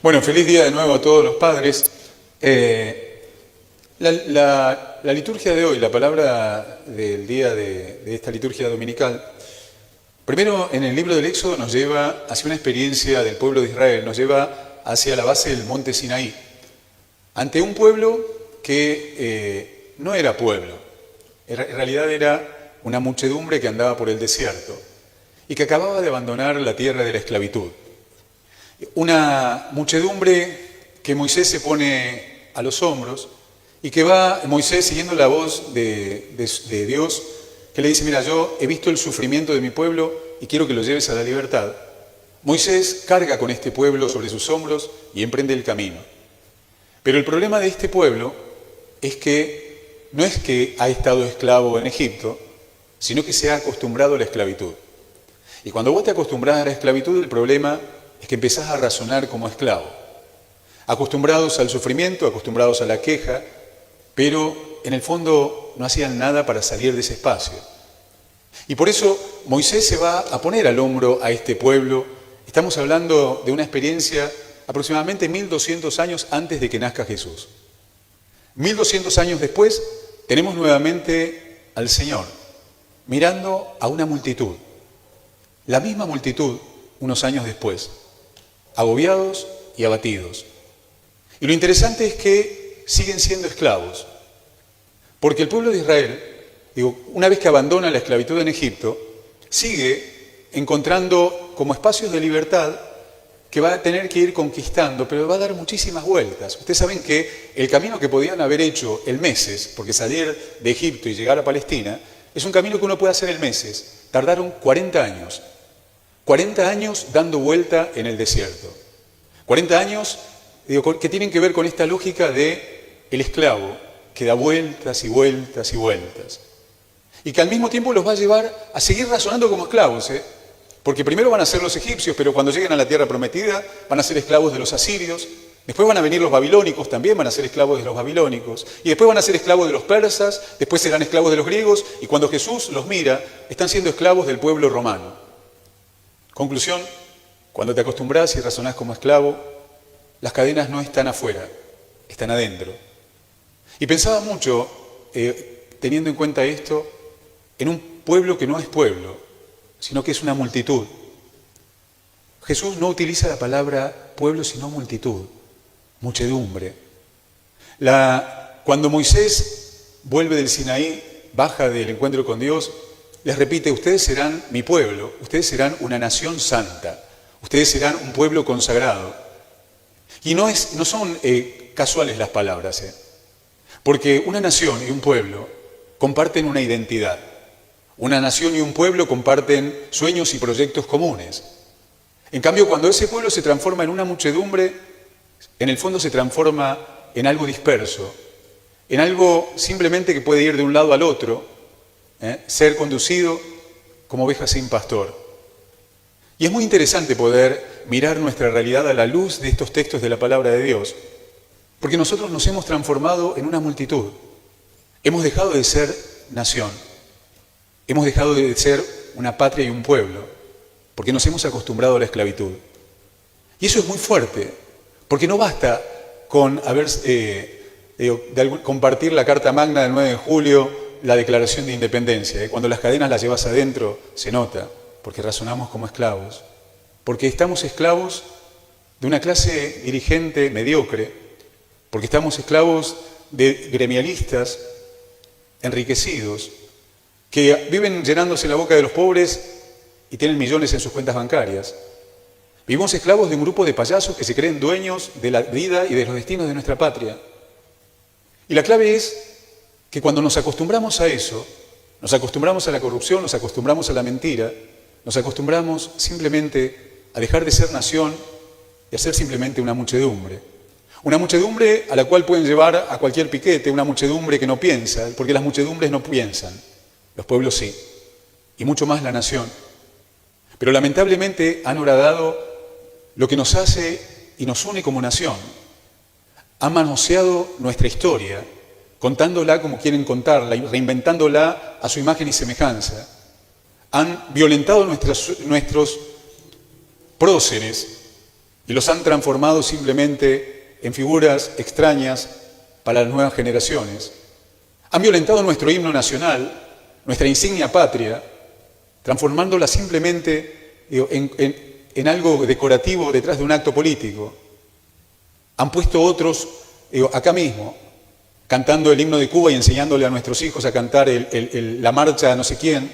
Bueno, feliz día de nuevo a todos los padres. La liturgia de hoy, la palabra del día de esta liturgia dominical, primero en el libro del Éxodo nos lleva hacia una experiencia del pueblo de Israel, nos lleva hacia la base del monte Sinaí, ante un pueblo que no era pueblo, en realidad era una muchedumbre que andaba por el desierto y que acababa de abandonar la tierra de la esclavitud. Una muchedumbre que Moisés se pone a los hombros y que va Moisés siguiendo la voz de Dios, que le dice: mira, yo he visto el sufrimiento de mi pueblo y quiero que lo lleves a la libertad. Moisés carga con este pueblo sobre sus hombros y emprende el camino. Pero el problema de este pueblo es que no es que ha estado esclavo en Egipto, sino que se ha acostumbrado a la esclavitud. Y cuando vos te acostumbras a la esclavitud, el problema es que empezás a razonar como esclavo. Acostumbrados al sufrimiento, acostumbrados a la queja, pero en el fondo no hacían nada para salir de ese espacio. Y por eso Moisés se va a poner al hombro a este pueblo. Estamos hablando de una experiencia aproximadamente 1200 años antes de que nazca Jesús. 1200 años después tenemos nuevamente al Señor mirando a una multitud. La misma multitud unos años después, agobiados y abatidos. Y lo interesante es que siguen siendo esclavos, porque el pueblo de Israel, una vez que abandona la esclavitud en Egipto, sigue encontrando como espacios de libertad que va a tener que ir conquistando, pero va a dar muchísimas vueltas. Ustedes saben que el camino que podían haber hecho en meses, porque salir de Egipto y llegar a Palestina, es un camino que uno puede hacer en meses. Tardaron 40 años. 40 años dando vuelta en el desierto. 40 años que tienen que ver con esta lógica de el esclavo que da vueltas y vueltas y vueltas. Y que al mismo tiempo los va a llevar a seguir razonando como esclavos, porque primero van a ser los egipcios, pero cuando lleguen a la tierra prometida van a ser esclavos de los asirios, después van a venir los babilónicos, también van a ser esclavos de los babilónicos, y después van a ser esclavos de los persas, después serán esclavos de los griegos, y cuando Jesús los mira, están siendo esclavos del pueblo romano. Conclusión: cuando te acostumbras y razonás como esclavo, las cadenas no están afuera, están adentro. Y pensaba mucho, teniendo en cuenta esto, en un pueblo que no es pueblo, sino que es una multitud. Jesús no utiliza la palabra pueblo, sino multitud, muchedumbre. Cuando Moisés vuelve del Sinaí, baja del encuentro con Dios, les repite: ustedes serán mi pueblo, ustedes serán una nación santa, ustedes serán un pueblo consagrado. Y no son casuales las palabras, porque una nación y un pueblo comparten una identidad. Una nación y un pueblo comparten sueños y proyectos comunes. En cambio, cuando ese pueblo se transforma en una muchedumbre, en el fondo se transforma en algo disperso, en algo simplemente que puede ir de un lado al otro, ser conducido como ovejas sin pastor. Y es muy interesante poder mirar nuestra realidad a la luz de estos textos de la palabra de Dios, porque nosotros nos hemos transformado en una multitud. Hemos dejado de ser nación, hemos dejado de ser una patria y un pueblo, porque nos hemos acostumbrado a la esclavitud. Y eso es muy fuerte, porque no basta con compartir la Carta Magna del 9 de julio, la Declaración de Independencia. Cuando las cadenas las llevas adentro, se nota, porque razonamos como esclavos, porque estamos esclavos de una clase dirigente mediocre, porque estamos esclavos de gremialistas enriquecidos, que viven llenándose la boca de los pobres y tienen millones en sus cuentas bancarias. Vivimos esclavos de un grupo de payasos que se creen dueños de la vida y de los destinos de nuestra patria. Y la clave es que cuando nos acostumbramos a eso, nos acostumbramos a la corrupción, nos acostumbramos a la mentira, nos acostumbramos simplemente a dejar de ser nación y a ser simplemente una muchedumbre. Una muchedumbre a la cual pueden llevar a cualquier piquete, una muchedumbre que no piensa, porque las muchedumbres no piensan, los pueblos sí, y mucho más la nación. Pero lamentablemente han horadado lo que nos hace y nos une como nación. Han manoseado nuestra historia, contándola como quieren contarla y reinventándola a su imagen y semejanza. Han violentado nuestros próceres y los han transformado simplemente en figuras extrañas para las nuevas generaciones. Han violentado nuestro himno nacional, nuestra insignia patria, transformándola simplemente en algo decorativo detrás de un acto político. Han puesto otros acá mismo, cantando el himno de Cuba y enseñándole a nuestros hijos a cantar la marcha a no sé quién.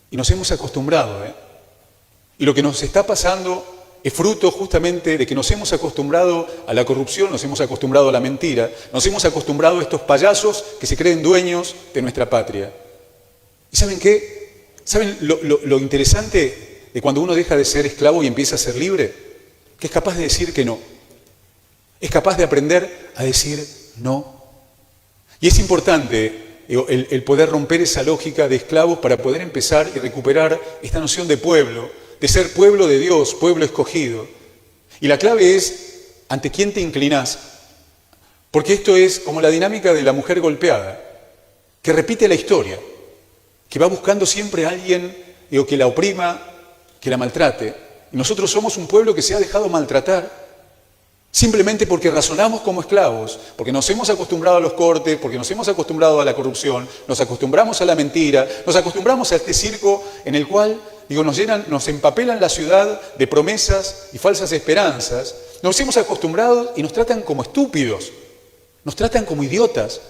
Y nos hemos acostumbrado. Y lo que nos está pasando es fruto justamente de que nos hemos acostumbrado a la corrupción, nos hemos acostumbrado a la mentira, nos hemos acostumbrado a estos payasos que se creen dueños de nuestra patria. ¿Y saben qué? ¿Saben lo interesante de cuando uno deja de ser esclavo y empieza a ser libre? Que es capaz de decir que no. Es capaz de aprender a decir no. Y es importante el poder romper esa lógica de esclavos para poder empezar y recuperar esta noción de pueblo, de ser pueblo de Dios, pueblo escogido. Y la clave es ante quién te inclinás. Porque esto es como la dinámica de la mujer golpeada, que repite la historia, que va buscando siempre a alguien que la oprima, que la maltrate. Y nosotros somos un pueblo que se ha dejado maltratar simplemente porque razonamos como esclavos, porque nos hemos acostumbrado a los cortes, porque nos hemos acostumbrado a la corrupción, nos acostumbramos a la mentira, nos acostumbramos a este circo en el cual nos empapelan la ciudad de promesas y falsas esperanzas. Nos hemos acostumbrado y nos tratan como estúpidos, nos tratan como idiotas.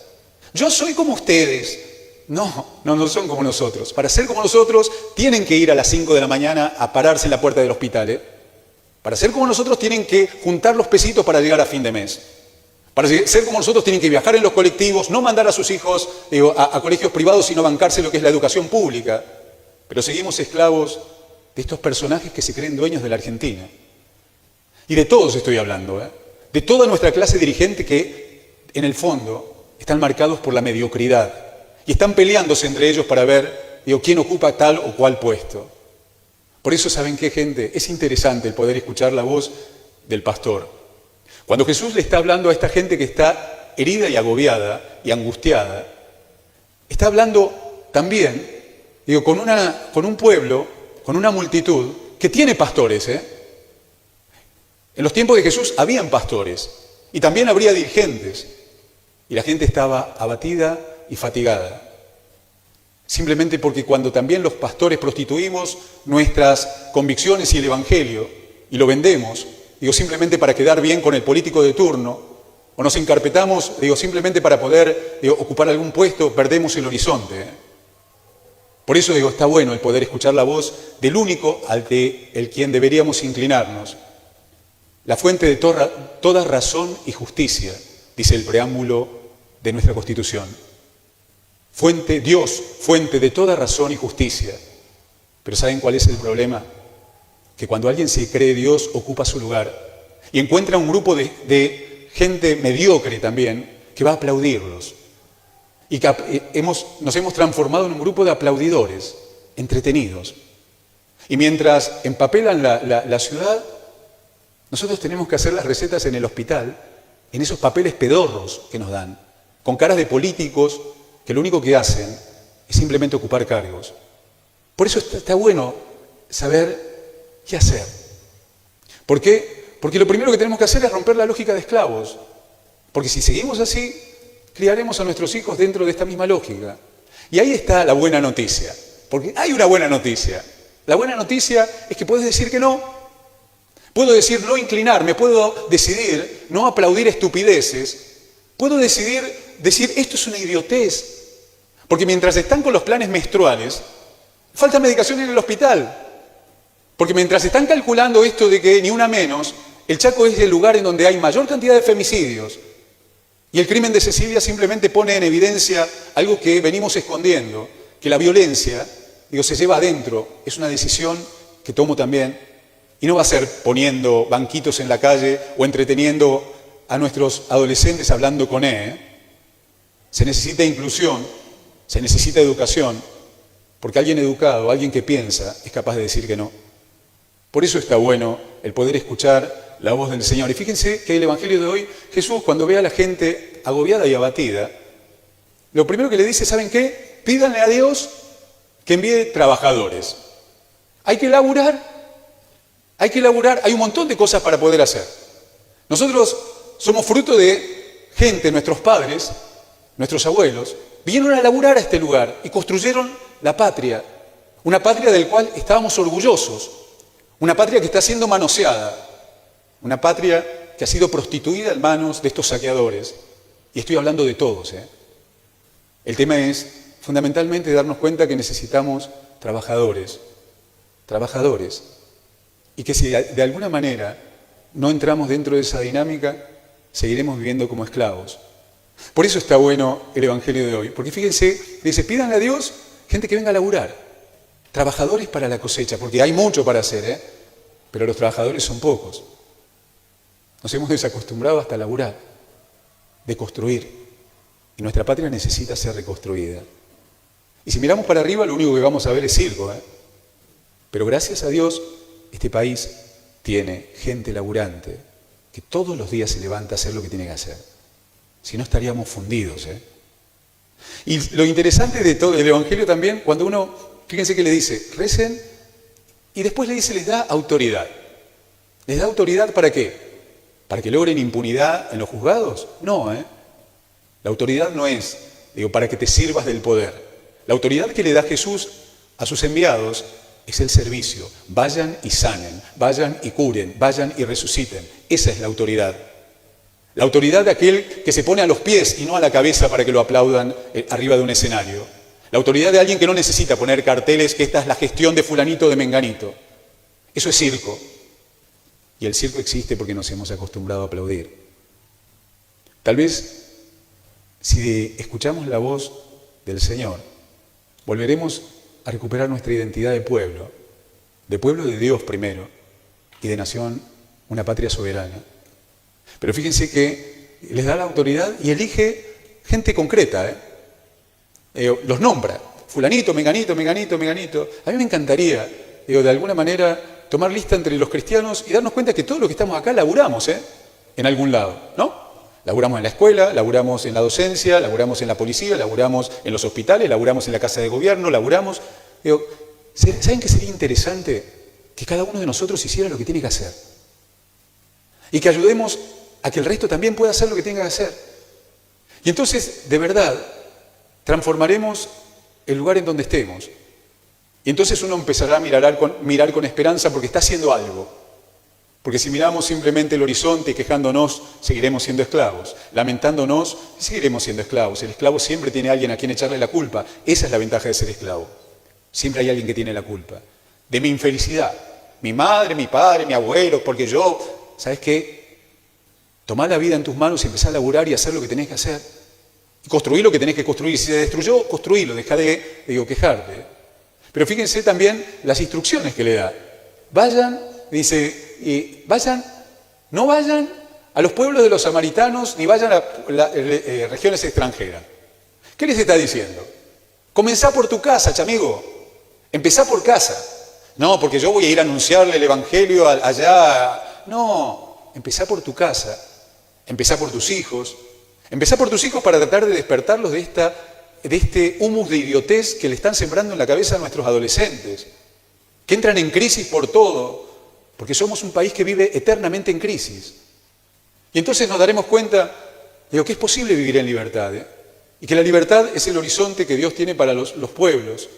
Yo soy como ustedes. No son como nosotros. Para ser como nosotros tienen que ir a las 5 de la mañana a pararse en la puerta del hospital. Para ser como nosotros tienen que juntar los pesitos para llegar a fin de mes. Para ser como nosotros tienen que viajar en los colectivos, no mandar a sus hijos a colegios privados, sino bancarse lo que es la educación pública. Pero seguimos esclavos de estos personajes que se creen dueños de la Argentina. Y de todos estoy hablando, de toda nuestra clase dirigente que, en el fondo, están marcados por la mediocridad. Y están peleándose entre ellos para ver quién ocupa tal o cual puesto. Por eso, ¿saben qué, gente? Es interesante el poder escuchar la voz del pastor. Cuando Jesús le está hablando a esta gente que está herida y agobiada y angustiada, está hablando también con un pueblo, con una multitud que tiene pastores. En los tiempos de Jesús habían pastores y también habría dirigentes. Y la gente estaba abatida y fatigada. Simplemente porque cuando también los pastores prostituimos nuestras convicciones y el Evangelio y lo vendemos, simplemente para quedar bien con el político de turno, o nos encarpetamos, simplemente para poder ocupar algún puesto, perdemos el horizonte. Por eso está bueno el poder escuchar la voz del único ante el quien deberíamos inclinarnos. La fuente de toda razón y justicia, dice el preámbulo de nuestra Constitución. Dios, fuente de toda razón y justicia. Pero ¿saben cuál es el problema? Que cuando alguien se cree Dios, ocupa su lugar y encuentra un grupo de gente mediocre también que va a aplaudirlos. Y que nos hemos transformado en un grupo de aplaudidores, entretenidos. Y mientras empapelan la ciudad, nosotros tenemos que hacer las recetas en el hospital, en esos papeles pedorros que nos dan, con caras de políticos que lo único que hacen es simplemente ocupar cargos. Por eso está bueno saber qué hacer. ¿Por qué? Porque lo primero que tenemos que hacer es romper la lógica de esclavos. Porque si seguimos así, criaremos a nuestros hijos dentro de esta misma lógica. Y ahí está la buena noticia. Porque hay una buena noticia. La buena noticia es que puedes decir que no. Puedo decir no inclinarme, puedo decidir no aplaudir estupideces. Puedo decir esto es una idiotez. Porque mientras están con los planes menstruales, falta medicación en el hospital. Porque mientras están calculando esto de que ni una menos, el Chaco es el lugar en donde hay mayor cantidad de femicidios. Y el crimen de Cecilia simplemente pone en evidencia algo que venimos escondiendo, que la violencia, se lleva adentro, es una decisión que tomo también, y no va a ser poniendo banquitos en la calle o entreteniendo a nuestros adolescentes hablando con él. Se necesita inclusión, se necesita educación, porque alguien educado, alguien que piensa, es capaz de decir que no. Por eso está bueno el poder escuchar la voz del Señor. Y fíjense que el Evangelio de hoy, Jesús, cuando ve a la gente agobiada y abatida, lo primero que le dice, ¿saben qué? Pídanle a Dios que envíe trabajadores. Hay que laburar. Hay que laburar, hay un montón de cosas para poder hacer. Nosotros somos fruto de gente, nuestros padres, nuestros abuelos, vinieron a laburar a este lugar y construyeron la patria, una patria del cual estábamos orgullosos, una patria que está siendo manoseada, una patria que ha sido prostituida en manos de estos saqueadores. Y estoy hablando de todos. El tema es, fundamentalmente, darnos cuenta que necesitamos trabajadores, y que si de alguna manera no entramos dentro de esa dinámica, seguiremos viviendo como esclavos. Por eso está bueno el Evangelio de hoy, porque fíjense, dice, pídanle a Dios gente que venga a laburar, trabajadores para la cosecha, porque hay mucho para hacer, pero los trabajadores son pocos. Nos hemos desacostumbrado hasta a laburar, de construir, y nuestra patria necesita ser reconstruida. Y si miramos para arriba, lo único que vamos a ver es circo, Pero gracias a Dios, este país tiene gente laburante que todos los días se levanta a hacer lo que tiene que hacer. Si no, estaríamos fundidos. Y lo interesante de todo el Evangelio también, cuando uno, fíjense que le dice, recen, y después le dice, les da autoridad. ¿Les da autoridad para qué? ¿Para que logren impunidad en los juzgados? No, La autoridad no es, para que te sirvas del poder. La autoridad que le da Jesús a sus enviados es el servicio. Vayan y sanen, vayan y curen, vayan y resuciten. Esa es la autoridad. La autoridad de aquel que se pone a los pies y no a la cabeza para que lo aplaudan arriba de un escenario. La autoridad de alguien que no necesita poner carteles que esta es la gestión de fulanito o de menganito. Eso es circo. Y el circo existe porque nos hemos acostumbrado a aplaudir. Tal vez, si escuchamos la voz del Señor, volveremos a recuperar nuestra identidad de pueblo de Dios primero, y de nación, una patria soberana. Pero fíjense que les da la autoridad y elige gente concreta, los nombra, fulanito, menganito, menganito, menganito. A mí me encantaría, de alguna manera, tomar lista entre los cristianos y darnos cuenta que todos los que estamos acá laburamos, en algún lado, ¿no? Laburamos en la escuela, laburamos en la docencia, laburamos en la policía, laburamos en los hospitales, laburamos en la casa de gobierno, laburamos. ¿Saben qué sería interesante? Que cada uno de nosotros hiciera lo que tiene que hacer. Y que ayudemos a que el resto también pueda hacer lo que tenga que hacer. Y entonces, de verdad, transformaremos el lugar en donde estemos. Y entonces uno empezará a mirar con esperanza porque está haciendo algo. Porque si miramos simplemente el horizonte y quejándonos, seguiremos siendo esclavos. Lamentándonos, seguiremos siendo esclavos. El esclavo siempre tiene a alguien a quien echarle la culpa. Esa es la ventaja de ser esclavo. Siempre hay alguien que tiene la culpa. De mi infelicidad. Mi madre, mi padre, mi abuelo, porque yo, ¿sabes qué? Tomá la vida en tus manos y empezá a laburar y hacer lo que tenés que hacer. Y construir lo que tenés que construir. Si se destruyó, construílo. Dejá de quejarte. Pero fíjense también las instrucciones que le da. Vayan, dice, no vayan a los pueblos de los samaritanos ni vayan a regiones extranjeras. ¿Qué les está diciendo? Comenzá por tu casa, chamigo. Empezá por casa. No, porque yo voy a ir a anunciarle el evangelio allá. No, empezá por tu casa. Empezá por tus hijos. Empezá por tus hijos para tratar de despertarlos de este humus de idiotez que le están sembrando en la cabeza a nuestros adolescentes, que entran en crisis por todo. Porque somos un país que vive eternamente en crisis. Y entonces nos daremos cuenta de que es posible vivir en libertad. Y que la libertad es el horizonte que Dios tiene para los pueblos.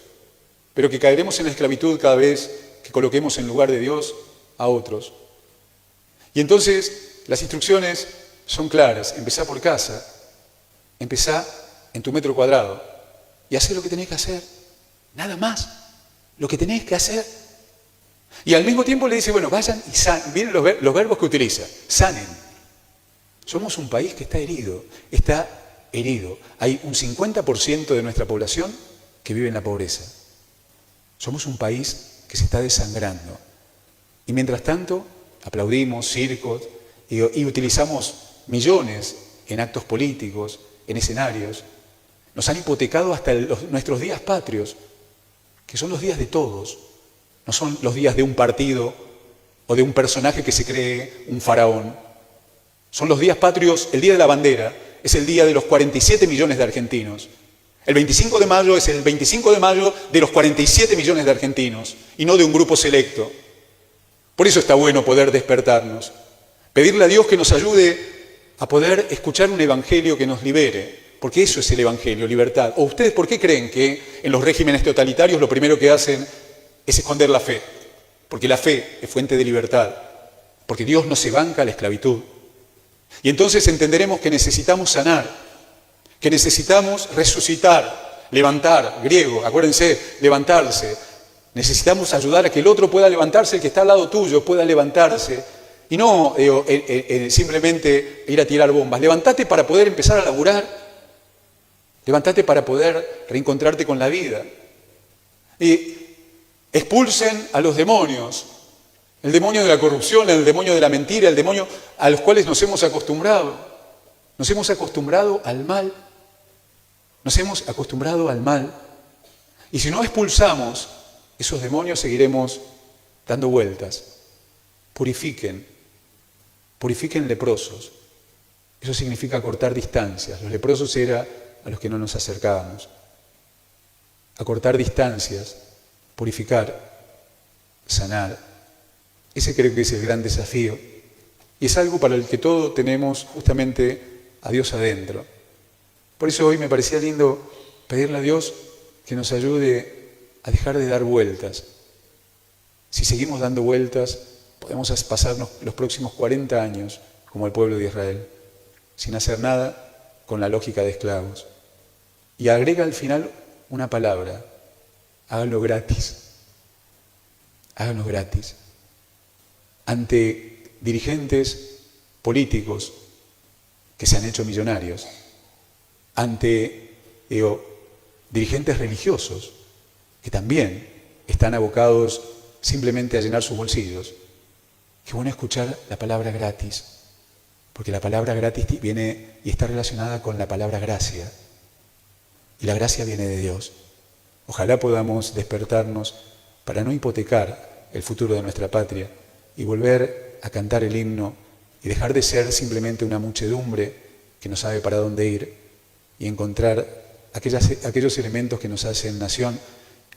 Pero que caeremos en la esclavitud cada vez que coloquemos en lugar de Dios a otros. Y entonces las instrucciones son claras. Empezá por casa. Empezá en tu metro cuadrado. Y hacé lo que tenés que hacer. Nada más. Lo que tenés que hacer. Y al mismo tiempo le dice, bueno, vayan y sanen. Miren los verbos que utiliza. Sanen. Somos un país que está herido. Hay un 50% de nuestra población que vive en la pobreza. Somos un país que se está desangrando. Y mientras tanto, aplaudimos circos y utilizamos millones en actos políticos, en escenarios. Nos han hipotecado hasta nuestros días patrios, que son los días de todos. No son los días de un partido o de un personaje que se cree un faraón. Son los días patrios, el Día de la Bandera es el día de los 47 millones de argentinos. El 25 de mayo es el 25 de mayo de los 47 millones de argentinos y no de un grupo selecto. Por eso está bueno poder despertarnos, pedirle a Dios que nos ayude a poder escuchar un evangelio que nos libere, porque eso es el evangelio, libertad. ¿O ustedes por qué creen que en los regímenes totalitarios lo primero que hacen es esconder la fe? Porque la fe es fuente de libertad, porque Dios no se banca la esclavitud. Y entonces entenderemos que necesitamos sanar, que necesitamos resucitar, levantar, griego, acuérdense, levantarse. Necesitamos ayudar a que el otro pueda levantarse, el que está al lado tuyo pueda levantarse. Y no simplemente ir a tirar bombas. Levántate para poder empezar a laburar. Levántate para poder reencontrarte con la vida. Y expulsen a los demonios. El demonio de la corrupción, el demonio de la mentira, el demonio a los cuales nos hemos acostumbrado. Nos hemos acostumbrado al mal. Nos hemos acostumbrado al mal. Y si no expulsamos esos demonios, seguiremos dando vueltas. Purifiquen leprosos. Eso significa cortar distancias. Los leprosos eran a los que no nos acercábamos. Acortar distancias, purificar, sanar. Ese creo que es el gran desafío. Y es algo para el que todos tenemos justamente a Dios adentro. Por eso hoy me parecía lindo pedirle a Dios que nos ayude a dejar de dar vueltas. Si seguimos dando vueltas, podemos pasarnos los próximos 40 años como el pueblo de Israel, sin hacer nada con la lógica de esclavos. Y agrega al final una palabra: háganlo gratis. Háganlo gratis. Ante dirigentes políticos que se han hecho millonarios, ante dirigentes religiosos que también están abocados simplemente a llenar sus bolsillos. Qué bueno escuchar la palabra gratis, porque la palabra gratis viene y está relacionada con la palabra gracia, y la gracia viene de Dios. Ojalá podamos despertarnos para no hipotecar el futuro de nuestra patria y volver a cantar el himno y dejar de ser simplemente una muchedumbre que no sabe para dónde ir y encontrar aquellos elementos que nos hacen nación,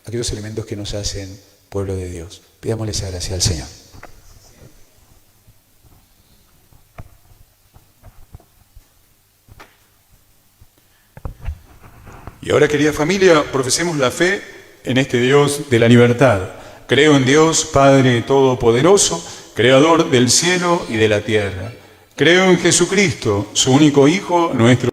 aquellos elementos que nos hacen pueblo de Dios. Pidámosle esa gracia al Señor. Y ahora, querida familia, profesemos la fe en este Dios de la libertad. Creo en Dios, Padre Todopoderoso, Creador del cielo y de la tierra. Creo en Jesucristo, su único Hijo, nuestro